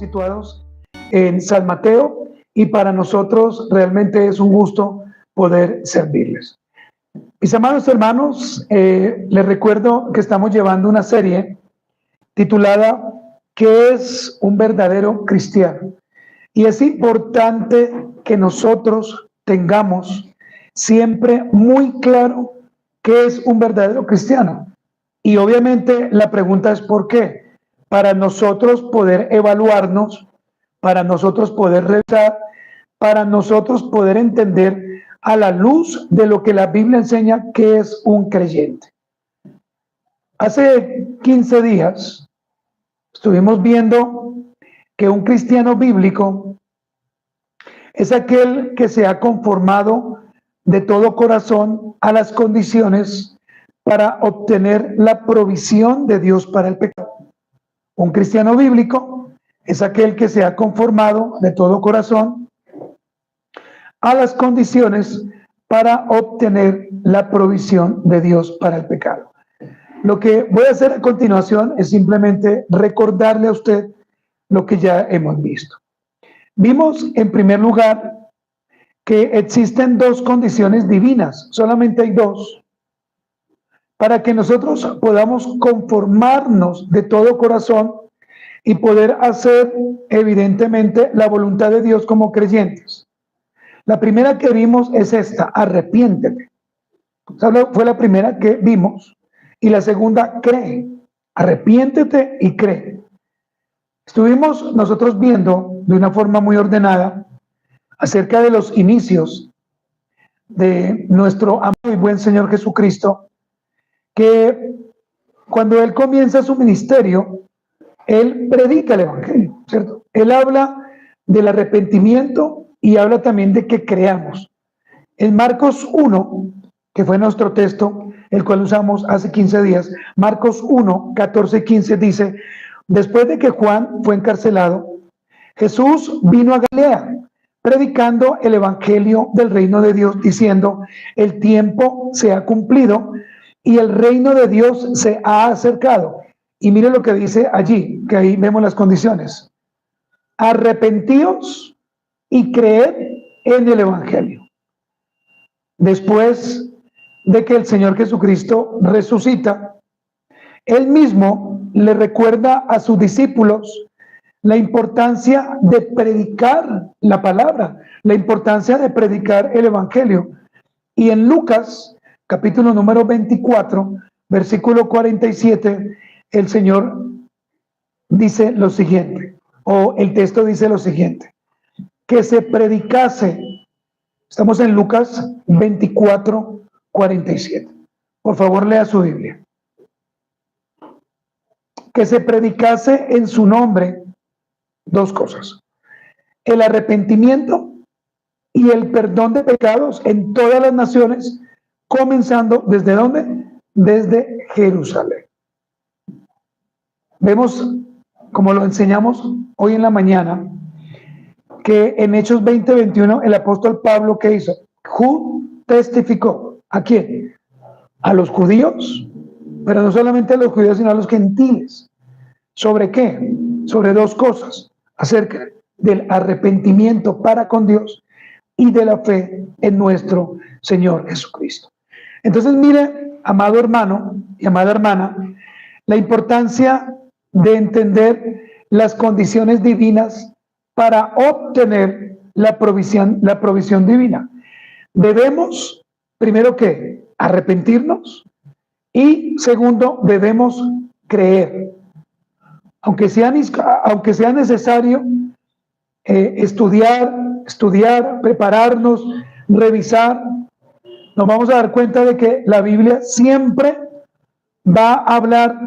situados en San Mateo y para nosotros realmente es un gusto poder servirles. Mis amados hermanos, les recuerdo que estamos llevando una serie titulada ¿Qué es un verdadero cristiano? Y es importante que nosotros tengamos siempre muy claro qué es un verdadero cristiano. Y obviamente la pregunta es ¿por qué? Para nosotros poder evaluarnos, para nosotros poder revisar, para nosotros poder entender a la luz de lo que la Biblia enseña que es un creyente. Hace 15 días estuvimos viendo que un cristiano bíblico es aquel que se ha conformado de todo corazón a las condiciones para obtener la provisión de Dios para el pecado. Un cristiano bíblico es aquel que se ha conformado de todo corazón a las condiciones para obtener la provisión de Dios para el pecado. Lo que voy a hacer a continuación es simplemente recordarle a usted lo que ya hemos visto. Vimos en primer lugar que existen dos condiciones divinas, solamente hay dos, para que nosotros podamos conformarnos de todo corazón y poder hacer evidentemente la voluntad de Dios como creyentes. La primera que vimos es esta: arrepiéntete. Fue la primera que vimos. Y la segunda, cree. Arrepiéntete y cree. Estuvimos nosotros viendo de una forma muy ordenada acerca de los inicios de nuestro amado y buen Señor Jesucristo, que cuando Él comienza su ministerio, Él predica el Evangelio, ¿cierto? Él habla del arrepentimiento y habla también de que creamos. En Marcos 1, que fue nuestro texto, el cual usamos hace 15 días, Marcos 1, 14 y 15 dice: después de que Juan fue encarcelado, Jesús vino a Galilea, predicando el evangelio del reino de Dios, diciendo: el tiempo se ha cumplido y el reino de Dios se ha acercado. Y mire lo que dice allí, que ahí vemos las condiciones: arrepentíos y creed en el evangelio. Después de que el Señor Jesucristo resucita, Él mismo le recuerda a sus discípulos la importancia de predicar la palabra, la importancia de predicar el evangelio. Y en Lucas, capítulo número 24, versículo 47, el Señor dice lo siguiente, o el texto dice lo siguiente: que se predicase. Estamos en Lucas 24, 47. Por favor, lea su Biblia. Que se predicase en su nombre dos cosas: el arrepentimiento y el perdón de pecados en todas las naciones, comenzando ¿desde dónde? Desde Jerusalén. Vemos, como lo enseñamos hoy en la mañana, que en Hechos 20, 21 el apóstol Pablo, ¿qué hizo? Testificó. ¿A quién? A los judíos, pero no solamente a los judíos, sino a los gentiles. ¿Sobre qué? Sobre dos cosas: acerca del arrepentimiento para con Dios y de la fe en nuestro Señor Jesucristo. Entonces, mire, amado hermano y amada hermana, la importancia de entender las condiciones divinas para obtener la provisión divina. Debemos, primero, ¿qué? Arrepentirnos, y segundo, debemos creer. Aunque sea necesario estudiar, prepararnos, revisar, nos vamos a dar cuenta de que la Biblia siempre va a hablar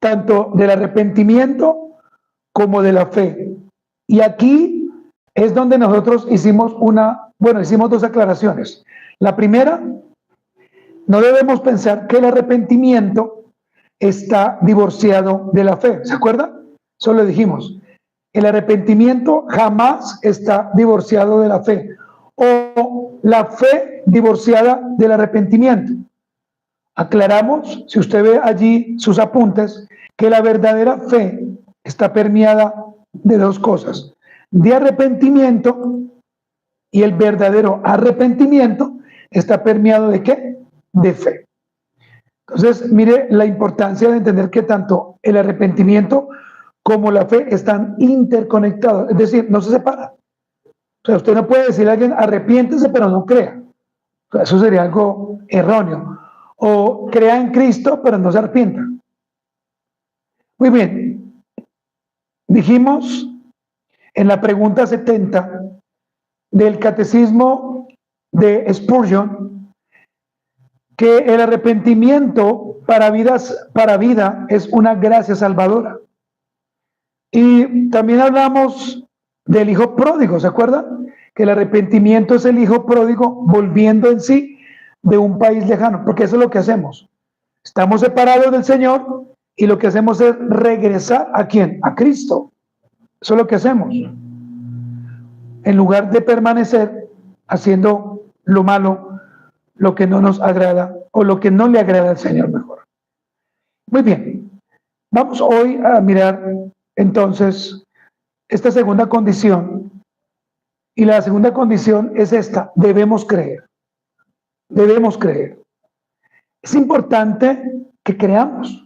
tanto del arrepentimiento como de la fe. Y aquí es donde nosotros hicimos dos aclaraciones. La primera: no debemos pensar que el arrepentimiento está divorciado de la fe. ¿Se acuerda? Eso lo dijimos. El arrepentimiento jamás está divorciado de la fe, o la fe divorciada del arrepentimiento. Aclaramos, si usted ve allí sus apuntes, que la verdadera fe está permeada de dos cosas, de arrepentimiento, y el verdadero arrepentimiento está permeado ¿de qué? De fe. Entonces, mire la importancia de entender que tanto el arrepentimiento como la fe están interconectados, es decir, no se separan. O sea, usted no puede decirle a alguien, arrepiéntese, pero no crea. O sea, eso sería algo erróneo. O crea en Cristo, pero no se arrepienta. Muy bien. Dijimos en la pregunta 70 del Catecismo de Spurgeon que el arrepentimiento para vida es una gracia salvadora. Y también hablamos del hijo pródigo, ¿se acuerdan? Que el arrepentimiento es el hijo pródigo volviendo en sí de un país lejano, porque eso es lo que hacemos. Estamos separados del Señor y lo que hacemos es regresar ¿a quién? A Cristo. Eso es lo que hacemos. En lugar de permanecer haciendo lo malo, lo que no nos agrada o lo que no le agrada al Señor mejor. Muy bien. Vamos hoy a mirar entonces esta segunda condición. Y la segunda condición es esta: debemos creer. Debemos creer. Es importante que creamos.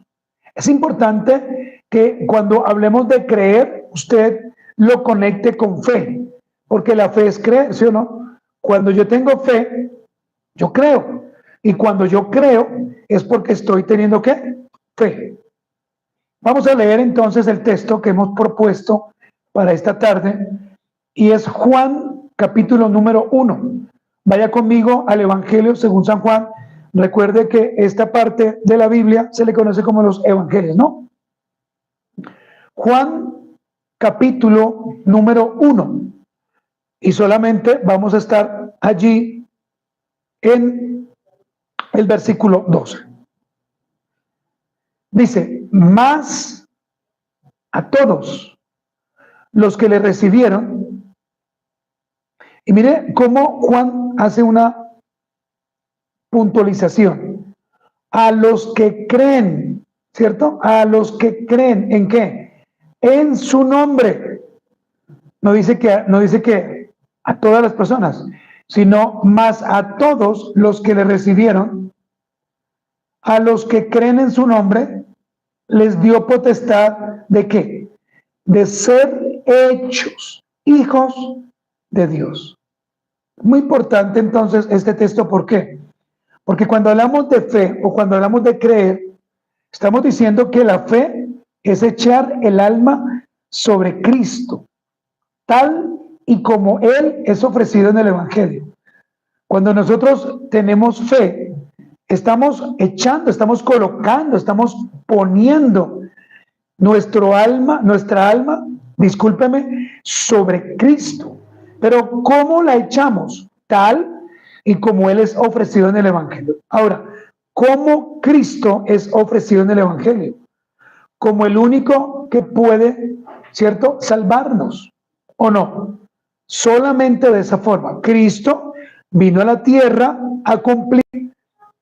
Es importante que cuando hablemos de creer, usted lo conecte con fe, porque la fe es creer, ¿sí o no? Cuando yo tengo fe, yo creo. Y cuando yo creo, es porque estoy teniendo ¿qué? Fe. Vamos a leer entonces el texto que hemos propuesto para esta tarde, y es Juan, capítulo número 1. Vaya conmigo al Evangelio según San Juan. Recuerde que esta parte de la Biblia se le conoce como los Evangelios, ¿no? Juan, capítulo número 1. Y solamente vamos a estar allí en el versículo 12. Dice, mas a todos los que le recibieron. Y mire cómo Juan hace una puntualización. A los que creen, ¿cierto? A los que creen, ¿en qué? En su nombre. No dice que a todas las personas, sino más a todos los que le recibieron. A los que creen en su nombre, les dio potestad ¿de qué? De ser hechos hijos de Dios. Muy importante entonces este texto, ¿por qué? Porque cuando hablamos de fe o cuando hablamos de creer, estamos diciendo que la fe es echar el alma sobre Cristo, tal y como Él es ofrecido en el Evangelio. Cuando nosotros tenemos fe, estamos echando, estamos colocando, estamos poniendo nuestra alma, discúlpeme, sobre Cristo. Pero ¿cómo la echamos? Tal y como Él es ofrecido en el Evangelio. Ahora, ¿cómo Cristo es ofrecido en el Evangelio? Como el único que puede, ¿cierto?, salvarnos, ¿o no? Solamente de esa forma. Cristo vino a la tierra a cumplir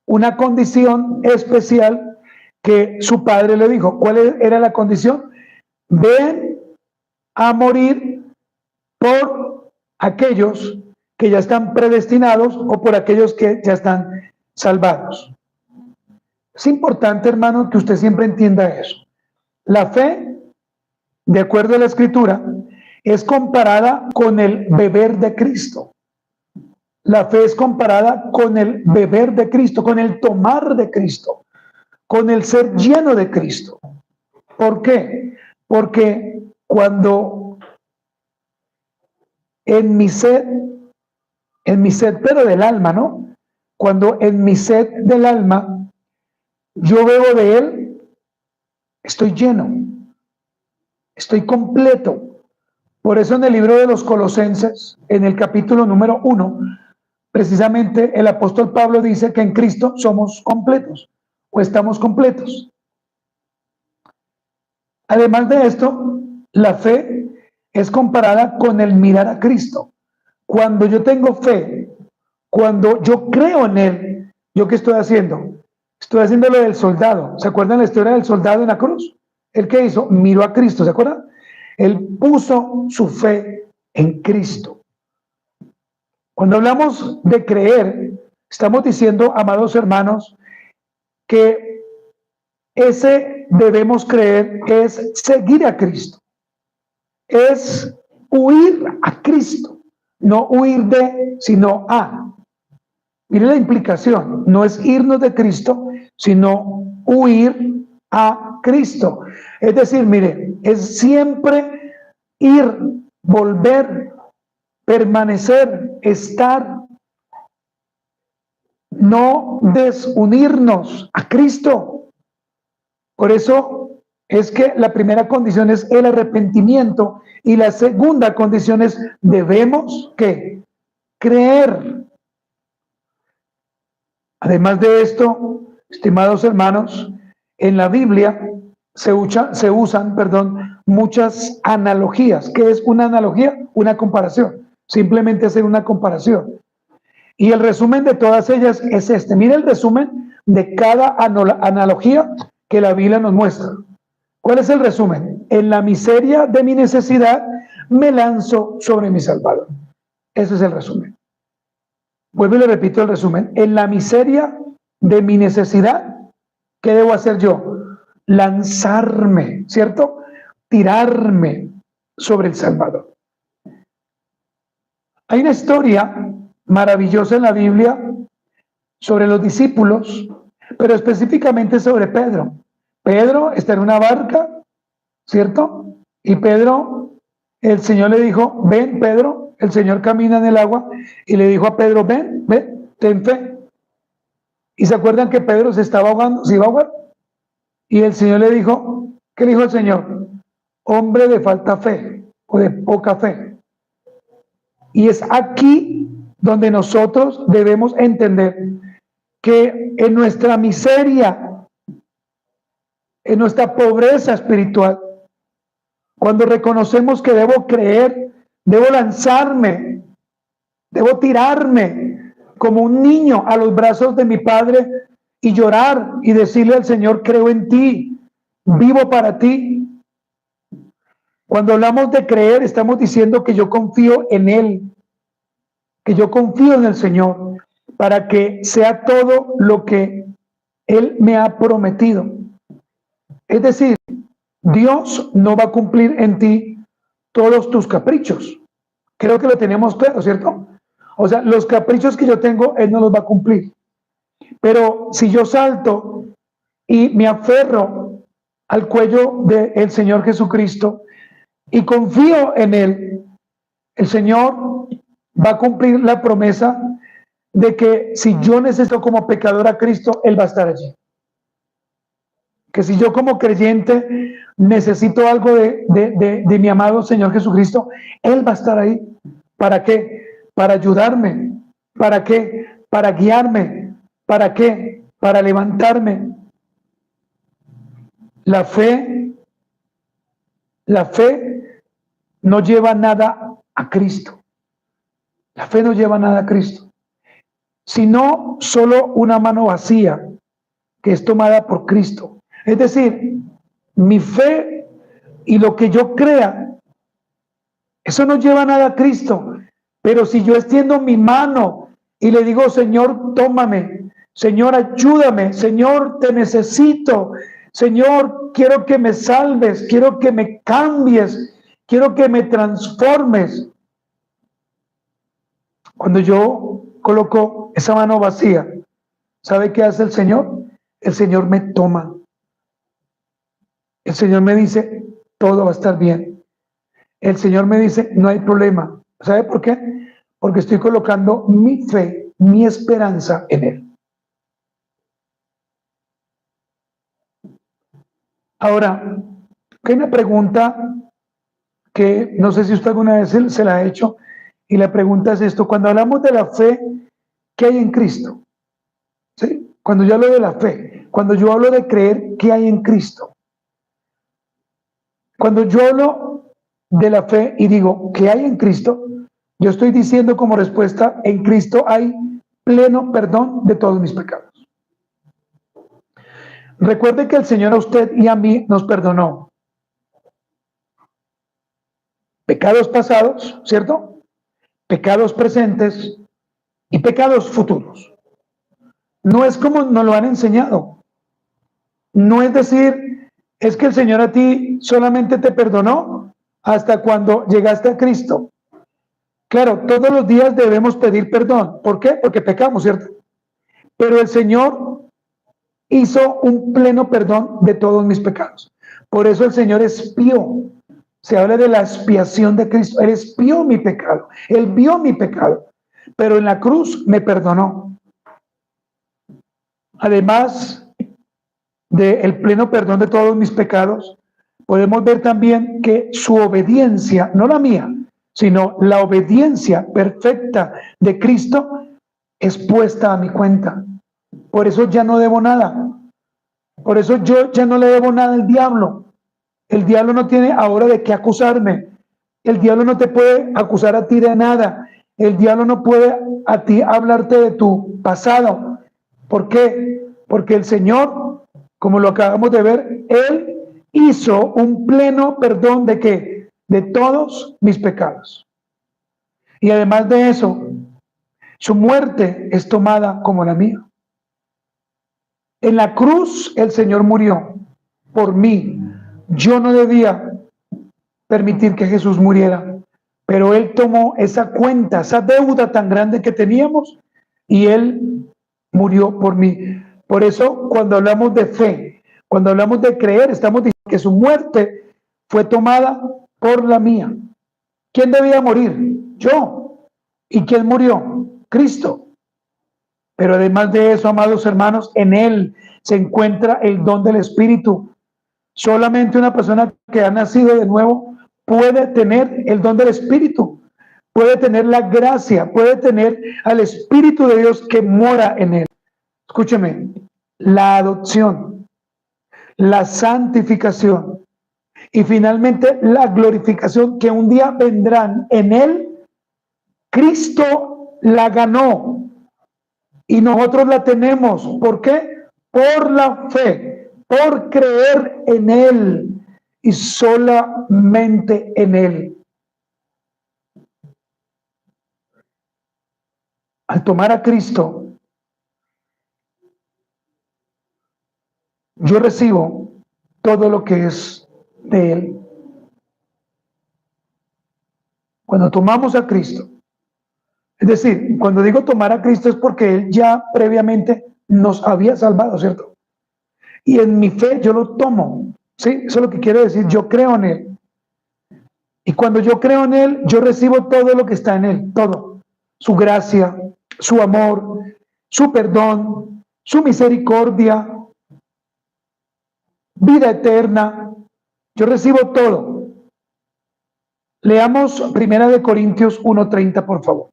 una condición especial que su padre le dijo. ¿Cuál era la condición? Ven a morir por aquellos que ya están predestinados o por aquellos que ya están salvados. Es importante, hermano, que usted siempre entienda eso. La fe, de acuerdo a la Escritura, es comparada con el beber de Cristo. La fe es comparada con el beber de Cristo, con el tomar de Cristo, con el ser lleno de Cristo. ¿Por qué? Porque cuando en mi sed, pero del alma, ¿no? Cuando en mi sed del alma yo bebo de Él, estoy lleno, estoy completo. Por eso en el libro de los Colosenses, en el capítulo número 1, precisamente el apóstol Pablo dice que en Cristo somos completos o estamos completos. Además de esto, la fe es comparada con el mirar a Cristo. Cuando yo tengo fe, cuando yo creo en Él, ¿yo qué estoy haciendo? Estoy haciendo lo del soldado. ¿Se acuerdan la historia del soldado en la cruz? ¿El qué hizo? Miró a Cristo, ¿se acuerdan? Él puso su fe en Cristo. Cuando hablamos de creer, estamos diciendo, amados hermanos, que ese debemos creer es seguir a Cristo, es huir a Cristo, no huir de, sino a. Mire la implicación, no es irnos de Cristo, sino huir a Cristo. Es decir, mire, es siempre ir, volver, permanecer, estar, no desunirnos a Cristo. Por eso es que la primera condición es el arrepentimiento y la segunda condición es debemos ¿qué? Creer. Además de esto, estimados hermanos, en la Biblia se usan muchas analogías. ¿Qué es una analogía? Una comparación. Simplemente hacer una comparación. Y el resumen de todas ellas es este. Mire el resumen de cada analogía que la Biblia nos muestra. ¿Cuál es el resumen? En la miseria de mi necesidad me lanzo sobre mi Salvador. Ese es el resumen. Vuelvo y le repito el resumen. En la miseria de mi necesidad, ¿qué debo hacer yo? Lanzarme, ¿cierto? Tirarme sobre el Salvador. Hay una historia maravillosa en la Biblia sobre los discípulos, pero específicamente sobre Pedro. Pedro está en una barca, ¿cierto? Y Pedro, el Señor le dijo, ven Pedro, el Señor camina en el agua y le dijo a Pedro, ven, ten fe. Y se acuerdan que Pedro se estaba ahogando, se iba a ahogar. Y el Señor le dijo, ¿qué le dijo el Señor? Hombre de falta fe o de poca fe. Y es aquí donde nosotros debemos entender que en nuestra miseria, en nuestra pobreza espiritual, cuando reconocemos que debo creer, debo lanzarme, debo tirarme como un niño a los brazos de mi Padre y llorar y decirle al Señor, creo en ti, vivo para ti. Cuando hablamos de creer, estamos diciendo que yo confío en Él, que yo confío en el Señor para que sea todo lo que Él me ha prometido. Es decir, Dios no va a cumplir en ti todos tus caprichos. Creo que lo tenemos claro, ¿cierto? O sea, los caprichos que yo tengo, Él no los va a cumplir. Pero si yo salto y me aferro al cuello del Señor Jesucristo y confío en Él, el Señor va a cumplir la promesa de que si yo necesito como pecador a Cristo, Él va a estar allí. Que si yo como creyente necesito algo de mi amado Señor Jesucristo, Él va a estar ahí. ¿Para qué? Para ayudarme. ¿Para qué? Para guiarme. ¿Para qué? Para levantarme. La fe no lleva nada a Cristo. La fe no lleva nada a Cristo, sino solo una mano vacía que es tomada por Cristo. Es decir, mi fe y lo que yo crea, eso no lleva nada a Cristo. Pero si yo extiendo mi mano y le digo, Señor, tómame, Señor, ayúdame, Señor, te necesito, Señor, quiero que me salves, quiero que me cambies, quiero que me transformes. Cuando yo coloco esa mano vacía, ¿sabe qué hace el Señor? El Señor me toma. El Señor me dice, todo va a estar bien. El Señor me dice, no hay problema. ¿Sabe por qué? Porque estoy colocando mi fe, mi esperanza en Él. Ahora, hay una pregunta que no sé si usted alguna vez se la ha hecho, y la pregunta es esto: cuando hablamos de la fe, ¿qué hay en Cristo? ¿Sí? Cuando yo hablo de la fe, cuando yo hablo de creer, ¿qué hay en Cristo? Cuando yo hablo de la fe y digo, ¿qué hay en Cristo? Yo estoy diciendo como respuesta, en Cristo hay pleno perdón de todos mis pecados. Recuerde que el Señor a usted y a mí nos perdonó. pecados pasados, ¿cierto? Pecados presentes y pecados futuros. No es como nos lo han enseñado. No es decir, es que el Señor a ti solamente te perdonó hasta cuando llegaste a Cristo. Claro, todos los días debemos pedir perdón. ¿Por qué? Porque pecamos, ¿cierto? Pero el Señor hizo un pleno perdón de todos mis pecados. Por eso el Señor expió. Se habla de la expiación de Cristo. Él expió mi pecado. Él vio mi pecado. Pero en la cruz me perdonó. Además del pleno perdón de todos mis pecados, podemos ver también que su obediencia, no la mía, sino la obediencia perfecta de Cristo es puesta a mi cuenta. Por eso ya no debo nada. Por eso yo ya no le debo nada al diablo. El diablo no tiene ahora de qué acusarme. El diablo no te puede acusar a ti de nada. El diablo no puede a ti hablarte de tu pasado. ¿Por qué? Porque el Señor, como lo acabamos de ver, Él hizo un pleno perdón ¿de qué? De todos mis pecados. Y además de eso, su muerte es tomada como la mía. En la cruz el Señor murió por mí. Yo no debía permitir que Jesús muriera, pero Él tomó esa cuenta, esa deuda tan grande que teníamos, y Él murió por mí. Por eso, cuando hablamos de fe, cuando hablamos de creer, estamos diciendo que su muerte fue tomada por la mía. ¿Quién debía morir? Yo. ¿Y quién murió? Cristo. Pero además de eso, amados hermanos, en Él se encuentra el don del Espíritu. Solamente una persona que ha nacido de nuevo puede tener el don del Espíritu, puede tener la gracia, puede tener al Espíritu de Dios que mora en Él. Escúcheme, la adopción, la santificación y finalmente la glorificación que un día vendrán en Él, Cristo la ganó y nosotros la tenemos. ¿Por qué? Por la fe, por creer en Él y solamente en Él. Al tomar a Cristo, yo recibo todo lo que es de Él. Cuando tomamos a Cristo, es decir, cuando digo tomar a Cristo es porque Él ya previamente nos había salvado, ¿cierto? Y en mi fe yo lo tomo, ¿sí? Eso es lo que quiero decir, yo creo en Él. Y cuando yo creo en Él, yo recibo todo lo que está en Él, todo. Su gracia, su amor, su perdón, su misericordia, vida eterna. Yo recibo todo. Leamos 1 Corintios 1:30, por favor.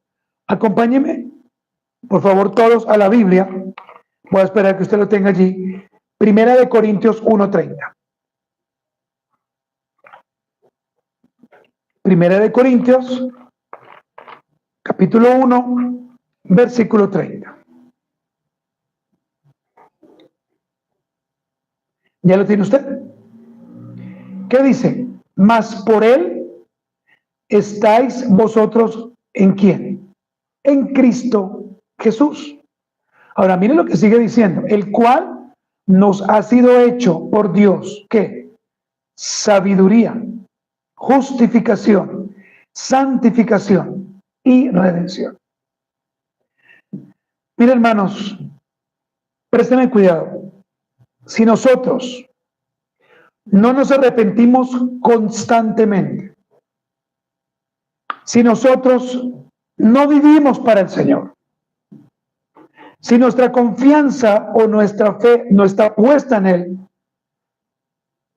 Acompáñeme, por favor, todos a la Biblia. Voy a esperar que usted lo tenga allí. 1 Corintios 1:30. 1 Corintios, capítulo 1, versículo 30. ¿Ya lo tiene usted? ¿Qué dice? Mas por Él estáis vosotros ¿en quién? En Cristo Jesús. Ahora, mire lo que sigue diciendo. El cual nos ha sido hecho por Dios. ¿Qué? Sabiduría, justificación, santificación y redención. Mire, hermanos, préstenme cuidado. Si nosotros no nos arrepentimos constantemente, si nosotros no vivimos para el Señor, si nuestra confianza o nuestra fe no está puesta en Él,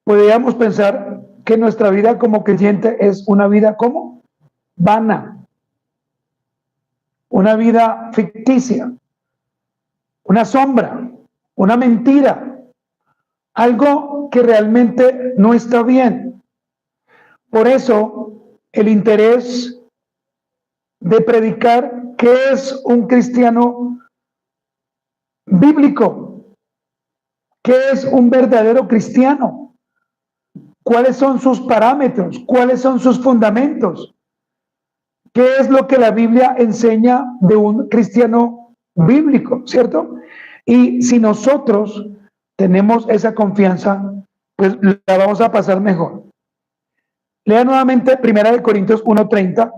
podríamos pensar que nuestra vida como creyente es una vida como vana, una vida ficticia, una sombra, una mentira, algo que realmente no está bien. Por eso el interés de predicar qué es un cristiano bíblico, qué es un verdadero cristiano. ¿Cuáles son sus parámetros? ¿Cuáles son sus fundamentos? ¿Qué es lo que la Biblia enseña de un cristiano bíblico, cierto? Y si nosotros tenemos esa confianza, pues la vamos a pasar mejor. Lea nuevamente 1 Corintios 1:30,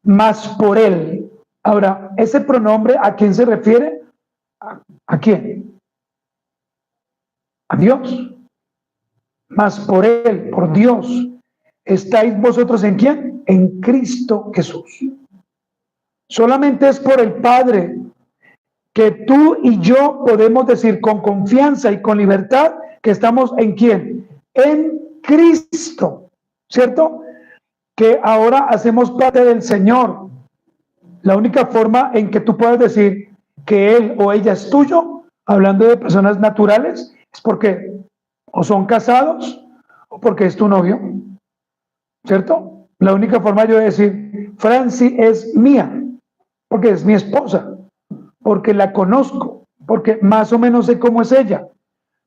más por él. Ahora, ese pronombre, ¿a quién se refiere? ¿A quién? A Dios. Más por él, por Dios, ¿estáis vosotros en quién? En Cristo Jesús. Solamente es por el Padre que tú y yo podemos decir con confianza y con libertad que estamos en quién? En Cristo, ¿cierto? Que ahora hacemos parte del Señor. La única forma en que tú puedes decir que él o ella es tuyo, hablando de personas naturales, es porque o son casados o porque es tu novio, ¿cierto? La única forma yo de decir, Franci es mía, porque es mi esposa, porque la conozco, porque más o menos sé cómo es ella.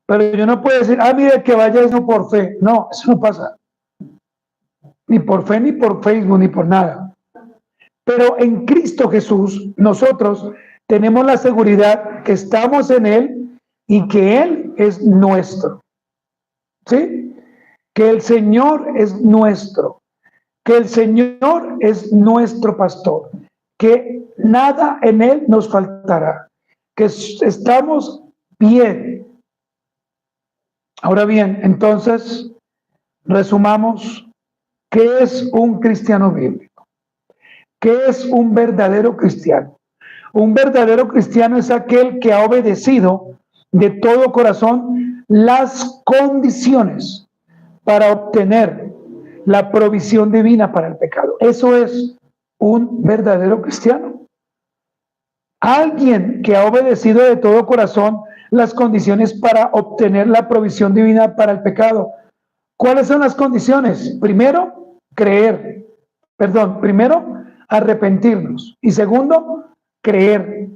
Pero yo no puedo decir, mire que vaya eso por fe. No, eso no pasa. Ni por fe, ni por Facebook, ni por nada. Pero en Cristo Jesús, nosotros tenemos la seguridad que estamos en Él y que Él es nuestro. ¿Sí? Que el Señor es nuestro. Que el Señor es nuestro pastor. Que nada en Él nos faltará. Que estamos bien. Ahora bien, entonces, resumamos, ¿qué es un cristiano bíblico? ¿Qué es un verdadero cristiano? Un verdadero cristiano es aquel que ha obedecido de todo corazón las condiciones para obtener la provisión divina para el pecado. Eso es un verdadero cristiano. Alguien que ha obedecido de todo corazón las condiciones para obtener la provisión divina para el pecado. ¿Cuáles son las condiciones? Primero, primero, arrepentirnos. Y segundo, creer.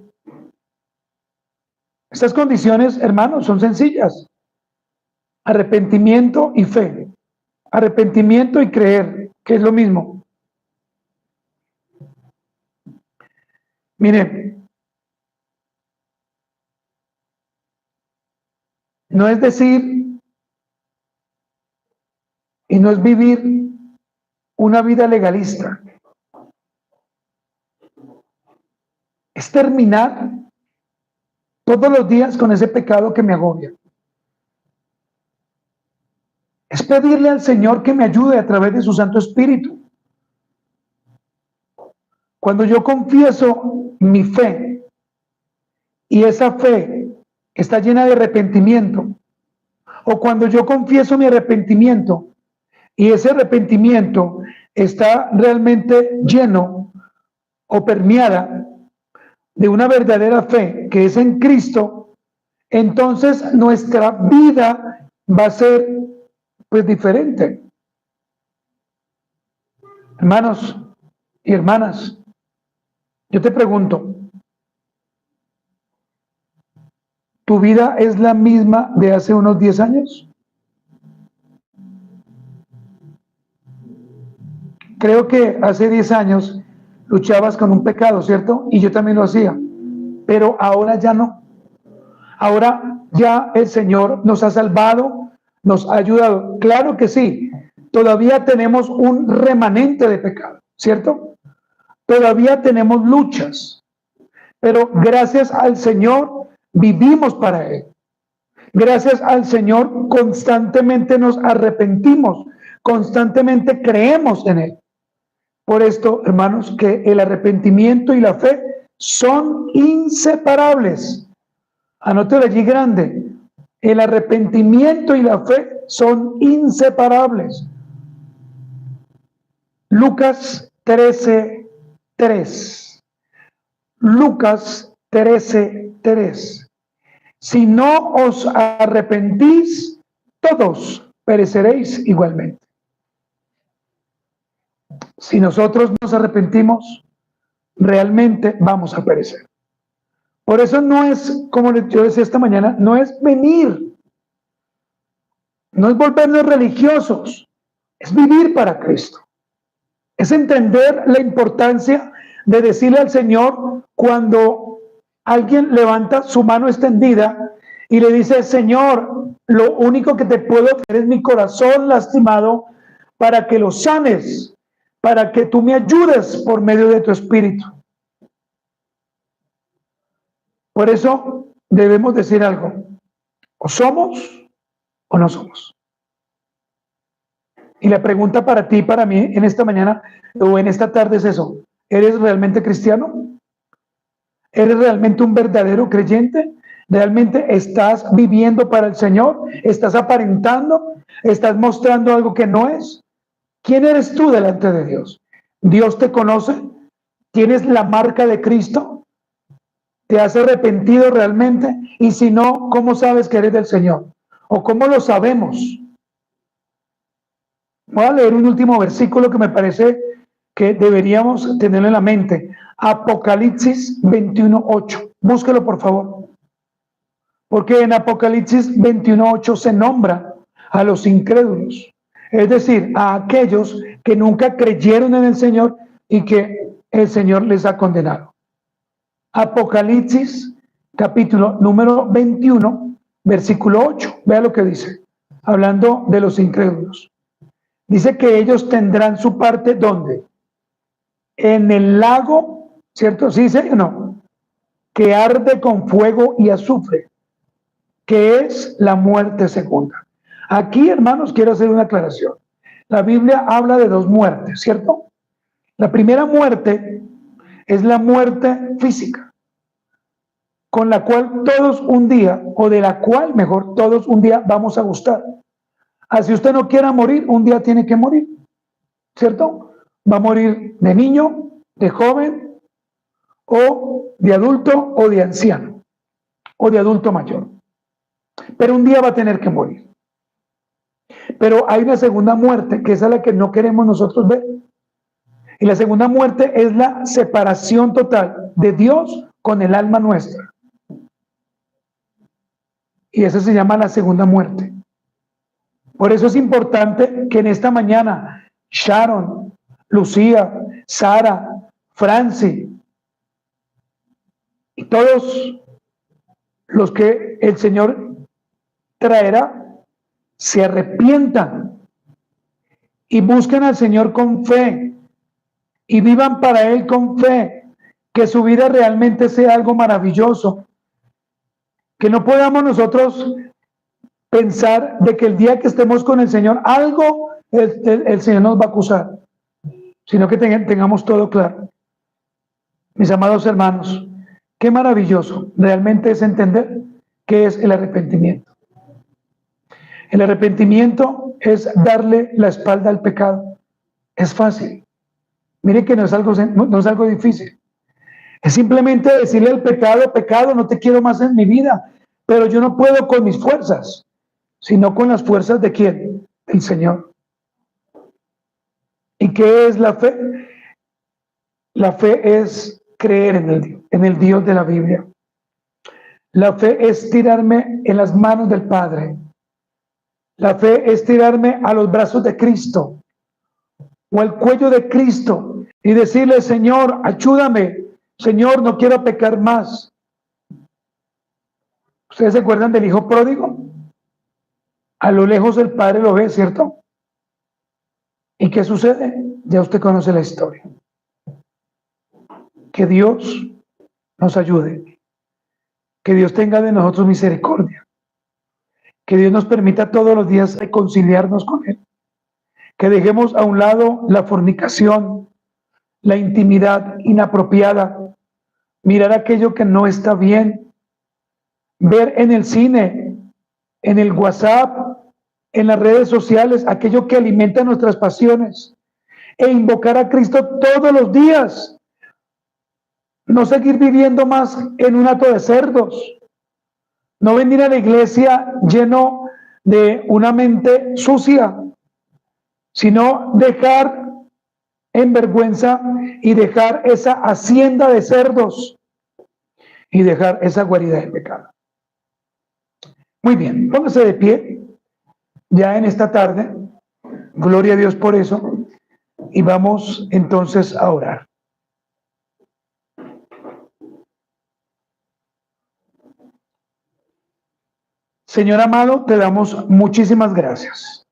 Estas condiciones, hermanos, son sencillas. Arrepentimiento y fe. Arrepentimiento y creer, que es lo mismo. Mire, no es decir y no es vivir una vida legalista. Es terminar todos los días con ese pecado que me agobia. Es pedirle al Señor que me ayude a través de su Santo Espíritu. Cuando yo confieso mi fe y esa fe está llena de arrepentimiento, o cuando yo confieso mi arrepentimiento y ese arrepentimiento está realmente lleno o permeada de una verdadera fe que es en Cristo, entonces nuestra vida va a ser pues diferente. Hermanos y hermanas, yo te pregunto, ¿tu vida es la misma de hace unos 10 años? Creo que hace 10 años luchabas con un pecado, ¿cierto? Y yo también lo hacía, pero ahora ya no. Ahora ya el Señor nos ha salvado, nos ha ayudado. Claro que sí, todavía tenemos un remanente de pecado, ¿cierto? Todavía tenemos luchas, pero gracias al Señor vivimos para Él. Gracias al Señor constantemente nos arrepentimos, constantemente creemos en Él. Por esto, hermanos, que el arrepentimiento y la fe son inseparables. Anótelo allí grande. El arrepentimiento y la fe son inseparables. Lucas 13:3. Lucas 13:3. Si no os arrepentís, todos pereceréis igualmente. Si nosotros nos arrepentimos, realmente vamos a perecer. Por eso no es, como yo decía esta mañana, no es venir No es volvernos religiosos, es vivir para Cristo. Es entender la importancia de decirle al Señor cuando alguien levanta su mano extendida y le dice: Señor, lo único que te puedo ofrecer es mi corazón lastimado para que lo sanes, para que tú me ayudes por medio de tu Espíritu. Por eso debemos decir algo: o somos o no somos. Y la pregunta para ti y para mí en esta mañana o en esta tarde es eso: ¿eres realmente cristiano? ¿Eres realmente un verdadero creyente? ¿Realmente estás viviendo para el Señor? ¿Estás aparentando? ¿Estás mostrando algo que no es? ¿Quién eres tú delante de Dios? ¿Dios te conoce? ¿Tienes la marca de Cristo? ¿Te has arrepentido realmente? Y si no, ¿cómo sabes que eres del Señor? ¿O cómo lo sabemos? Voy a leer un último versículo que me parece que deberíamos tenerlo en la mente. Apocalipsis 21:8. Búsquelo, por favor. Porque en Apocalipsis 21:8 se nombra a los incrédulos, es decir, a aquellos que nunca creyeron en el Señor y que el Señor les ha condenado. Apocalipsis capítulo número 21, versículo 8. Vea lo que dice, hablando de los incrédulos. Dice que ellos tendrán su parte, ¿dónde? En el lago, ¿cierto? ¿Sí, sí o no? Que arde con fuego y azufre, que es la muerte segunda. Aquí, hermanos, quiero hacer una aclaración. La Biblia habla de dos muertes, ¿cierto? La primera muerte es la muerte física, con la cual todos un día, o de la cual mejor todos un día vamos a gustar. Así usted no quiera morir, un día tiene que morir, ¿cierto? Va a morir de niño, de joven, o de adulto, o de anciano, o de adulto mayor. Pero un día va a tener que morir. Pero hay una segunda muerte, que es a la que no queremos nosotros ver. Y la segunda muerte es la separación total de Dios con el alma nuestra. Y esa se llama la segunda muerte. Por eso es importante que en esta mañana Sharon, Lucía, Sara, Franci y todos los que el Señor traerá se arrepientan y busquen al Señor con fe y vivan para Él con fe, que su vida realmente sea algo maravilloso, que no podamos nosotros pensar de que el día que estemos con el Señor algo el Señor nos va a acusar, sino que tengamos todo claro. Mis amados hermanos, qué maravilloso realmente es entender qué es el arrepentimiento. El arrepentimiento es darle la espalda al pecado. Es fácil. Mire que no es algo difícil. Es simplemente decirle al pecado: pecado, no te quiero más en mi vida. Pero yo no puedo con mis fuerzas, sino con las fuerzas ¿de quién? Del Señor. ¿Y qué es la fe? La fe es creer en el Dios de la Biblia. La fe es tirarme en las manos del Padre. La fe es tirarme a los brazos de Cristo o al cuello de Cristo y decirle: Señor, ayúdame. Señor, no quiero pecar más. ¿Ustedes se acuerdan del hijo pródigo? A lo lejos el padre lo ve, ¿cierto? ¿Y qué sucede? Ya usted conoce la historia. Que Dios nos ayude. Que Dios tenga de nosotros misericordia. Que Dios nos permita todos los días reconciliarnos con Él. Que dejemos a un lado la fornicación, la intimidad inapropiada, mirar aquello que no está bien, ver en el cine, en el WhatsApp, en las redes sociales, aquello que alimenta nuestras pasiones, e invocar a Cristo todos los días. No seguir viviendo más en un hato de cerdos. No venir a la iglesia lleno de una mente sucia, sino dejar en vergüenza y dejar esa hacienda de cerdos y dejar esa guarida de pecado. Muy bien, póngase de pie. ya en esta tarde. Gloria a Dios por eso. Y vamos entonces a orar. Señor amado, te damos muchísimas gracias.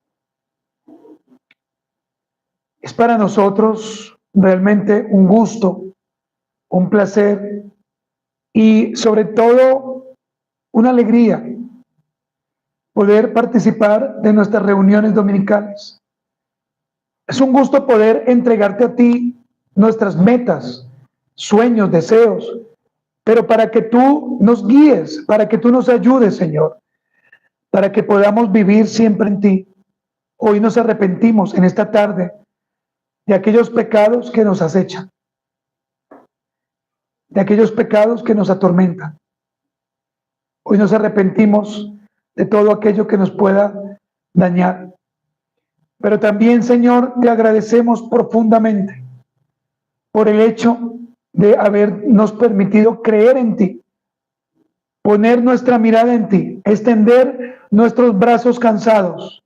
Es para nosotros realmente un gusto, un placer y sobre todo una alegría poder participar de nuestras reuniones dominicales. Es un gusto poder entregarte a ti nuestras metas, sueños, deseos, pero para que tú nos guíes, para que tú nos ayudes, Señor, para que podamos vivir siempre en ti. Hoy nos arrepentimos en esta tarde de aquellos pecados que nos acechan, de aquellos pecados que nos atormentan. Hoy nos arrepentimos de todo aquello que nos pueda dañar. Pero también, Señor, te agradecemos profundamente por el hecho de habernos permitido creer en ti, poner nuestra mirada en ti, extender nuestros brazos cansados,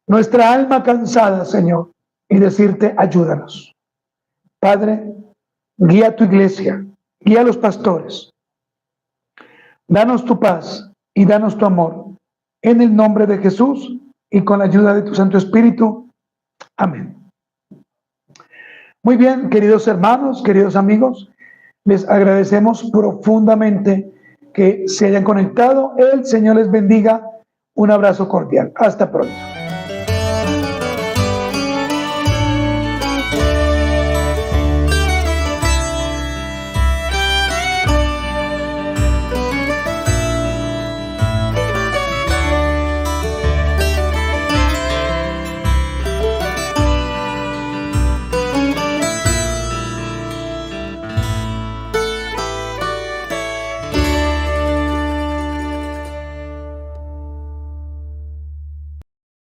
nuestra alma cansada, Señor, y decirte, ayúdanos. Padre, guía a tu iglesia, guía a los pastores. Danos tu paz y danos tu amor. En el nombre de Jesús y con la ayuda de tu Santo Espíritu. Amén. Muy bien, queridos hermanos, queridos amigos, les agradecemos profundamente que se hayan conectado. El Señor les bendiga. Un abrazo cordial. Hasta pronto.